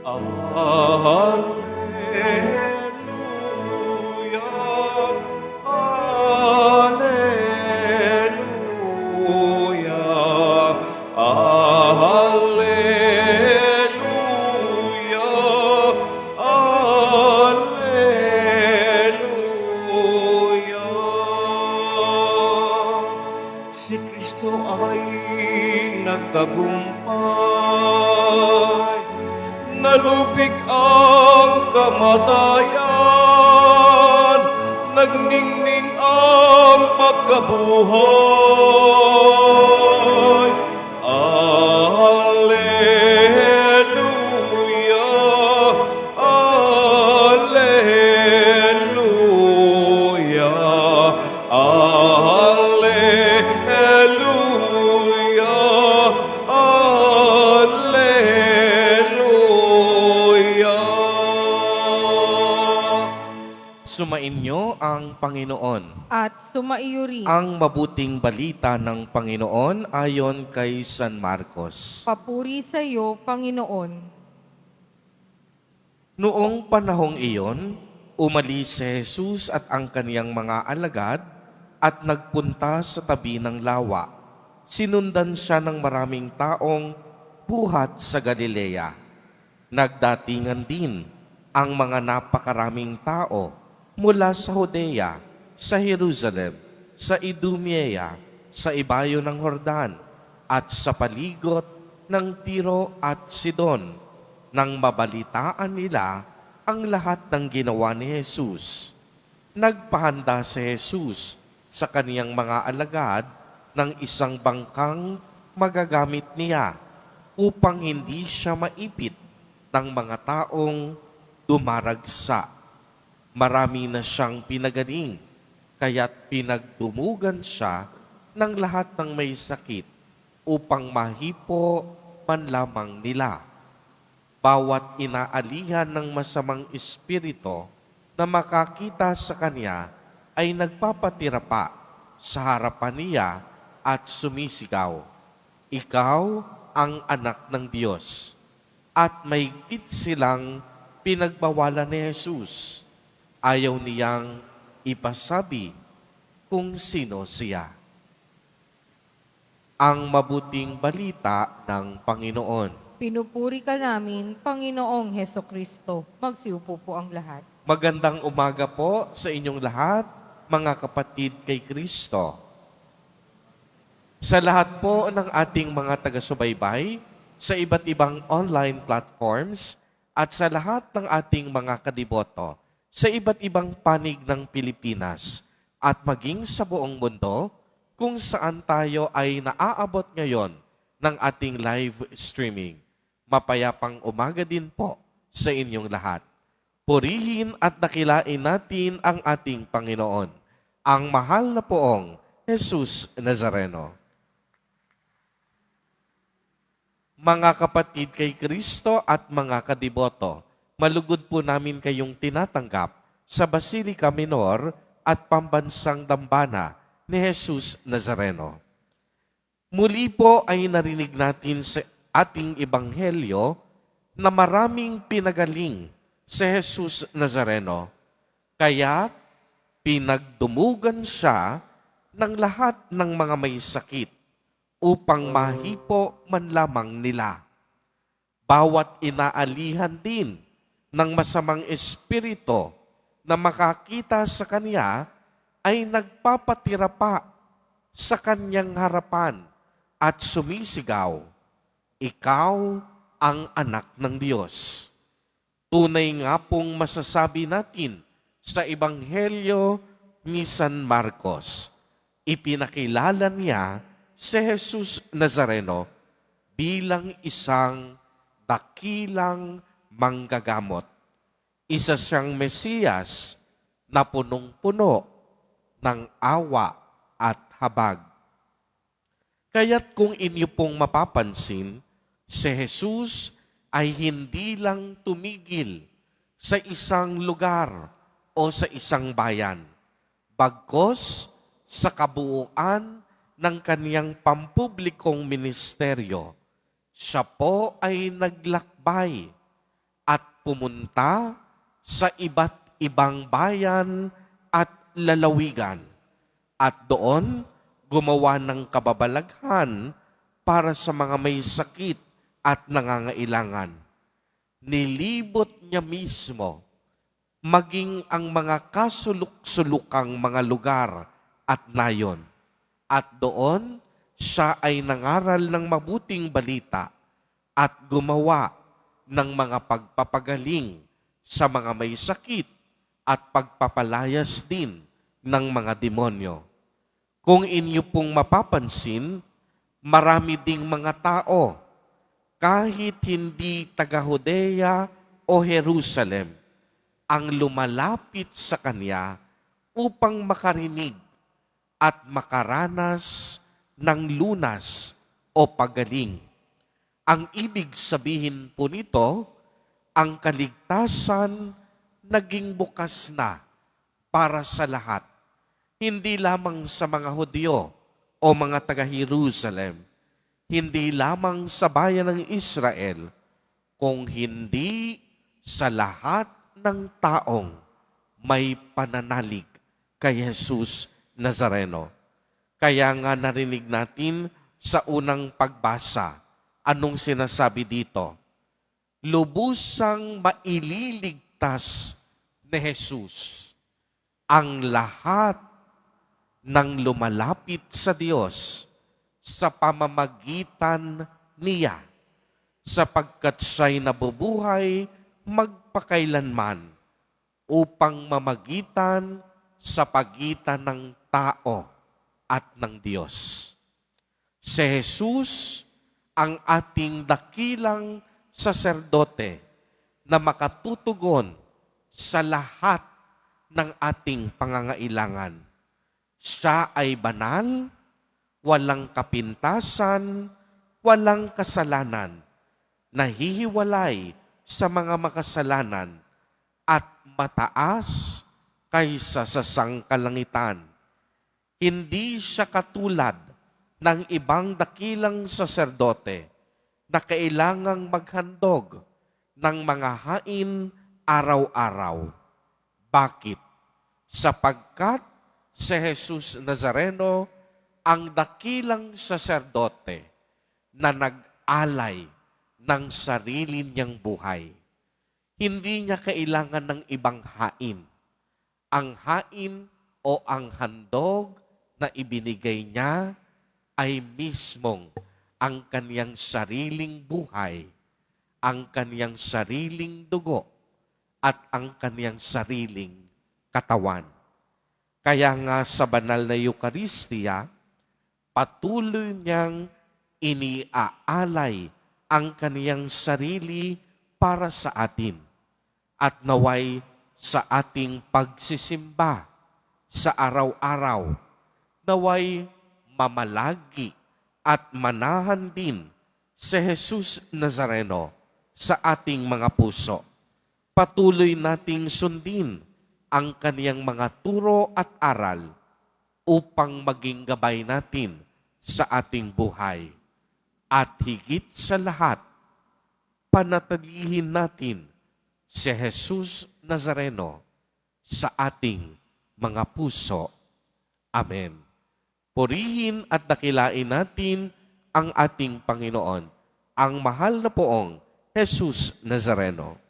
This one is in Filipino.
Alleluia, Alleluia, Alleluia, Alleluia. Si Kristo ay nagtagumpay, nalupig ang kamatayan, nagningning ang pagkabuhay. Alleluia, Alleluia, Alleluia, Alleluia. Sumainyo ang Panginoon. At sumaiyo rin. Ang mabuting balita ng Panginoon ayon kay San Marcos. Papuri sa iyo, Panginoon. Noong panahong iyon, umalis si Jesus at ang kaniyang mga alagad at nagpunta sa tabi ng lawa. Sinundan siya ng maraming taong buhat sa Galilea. Nagdatingan din ang mga napakaraming tao mula sa Judea, sa Jerusalem, sa Idumea, sa ibayo ng Jordan, at sa paligot ng Tiro at Sidon, nang mabalitaan nila ang lahat ng ginawa ni Jesus. Nagpahanda si Jesus sa kaniyang mga alagad ng isang bangkang magagamit niya upang hindi siya maipit ng mga taong dumaragsa. Marami na siyang pinagaling, kaya't pinagdumugan siya ng lahat ng may sakit upang mahipo man lamang nila. Bawat inaalihan ng masamang espiritu na makakita sa kanya ay nagpapatira pa sa harapan niya at sumisigaw, "Ikaw ang anak ng Diyos." At mahigpit silang pinagbawalan ni Jesus. Ayaw niyang ipasabi kung sino siya. Ang mabuting balita ng Panginoon. Pinupuri ka namin, Panginoong Heso Kristo. Magsiupo po ang lahat. Magandang umaga po sa inyong lahat, mga kapatid kay Kristo. Sa lahat po ng ating mga taga-subaybay, sa iba't ibang online platforms, at sa lahat ng ating mga kadiboto, sa iba't ibang panig ng Pilipinas, at maging sa buong mundo, kung saan tayo ay naaabot ngayon ng ating live streaming. Mapayapang umaga din po sa inyong lahat. Purihin at dakilain natin ang ating Panginoon, ang mahal na poong Jesus Nazareno. Mga kapatid kay Kristo at mga kadiboto, malugod po namin kayong tinatanggap sa Basilica Minor at Pambansang Dambana ni Jesus Nazareno. Muli po ay narinig natin sa ating ebanghelyo na maraming pinagaling si Jesus Nazareno, kaya pinagdumugan siya ng lahat ng mga may sakit upang mahipo man lamang nila. Bawat inaalihan din ng masamang espiritu na makakita sa kanya ay nagpapatira pa sa kanyang harapan at sumisigaw, "Ikaw ang anak ng Diyos." Tunay nga pong masasabi natin sa Ebanghelyo ni San Marcos, ipinakilala niya si Jesus Nazareno bilang isang dakilang manggagamot. Isa siyang Mesiyas na punong-puno ng awa at habag. Kaya't kung inyo pong mapapansin, si Jesus ay hindi lang tumigil sa isang lugar o sa isang bayan, bagkus sa kabuuan ng kaniyang pampublikong ministeryo, siya po ay naglakbay pumunta sa iba't ibang bayan at lalawigan. At doon, gumawa ng kababalaghan para sa mga may sakit at nangangailangan. Nilibot niya mismo maging ang mga kasuluk-sulukang mga lugar at nayon. At doon, siya ay nangaral ng mabuting balita at gumawa ng mga pagpapagaling sa mga may sakit at pagpapalayas din ng mga demonyo. Kung inyo pong mapapansin, marami ding mga tao, kahit hindi taga-Judea o Jerusalem, ang lumalapit sa Kanya upang makarinig at makaranas ng lunas o pagaling. Ang ibig sabihin po nito, ang kaligtasan naging bukas na para sa lahat. Hindi lamang sa mga Hudyo o mga taga-Jerusalem, hindi lamang sa bayan ng Israel, kung hindi sa lahat ng taong may pananalig kay Jesus Nazareno. Kaya nga narinig natin sa unang pagbasa, anong sinasabi dito? Lubusang maililigtas ni Jesus ang lahat ng lumalapit sa Diyos sa pamamagitan niya, sapagkat siya'y nabubuhay magpakailanman upang mamagitan sa pagitan ng tao at ng Diyos. Si Jesus ang ating dakilang saserdote na makatutugon sa lahat ng ating pangangailangan. Siya ay banal, walang kapintasan, walang kasalanan, nahihiwalay sa mga makasalanan at mataas kaysa sa sangkalangitan. Hindi siya katulad ng ibang dakilang saserdote na kailangang maghandog ng mga hain araw-araw. Bakit? Sapagkat si Jesus Nazareno ang dakilang saserdote na nag-alay ng sarili niyang buhay. Hindi niya kailangan ng ibang hain. Ang hain o ang handog na ibinigay niya ay mismong ang kaniyang sariling buhay, ang kaniyang sariling dugo, at ang kaniyang sariling katawan. Kaya nga sa banal na Eucharistia, patuloy niyang iniaalay ang kaniyang sarili para sa atin at naway sa ating pagsisimba sa araw-araw, naway mamalagi at manahan din si Jesus Nazareno sa ating mga puso. Patuloy nating sundin ang kaniyang mga turo at aral upang maging gabay natin sa ating buhay. At higit sa lahat, panatilihin natin si Jesus Nazareno sa ating mga puso. Amen. Purihin at dakilain natin ang ating Panginoon, ang mahal na poong Jesus Nazareno.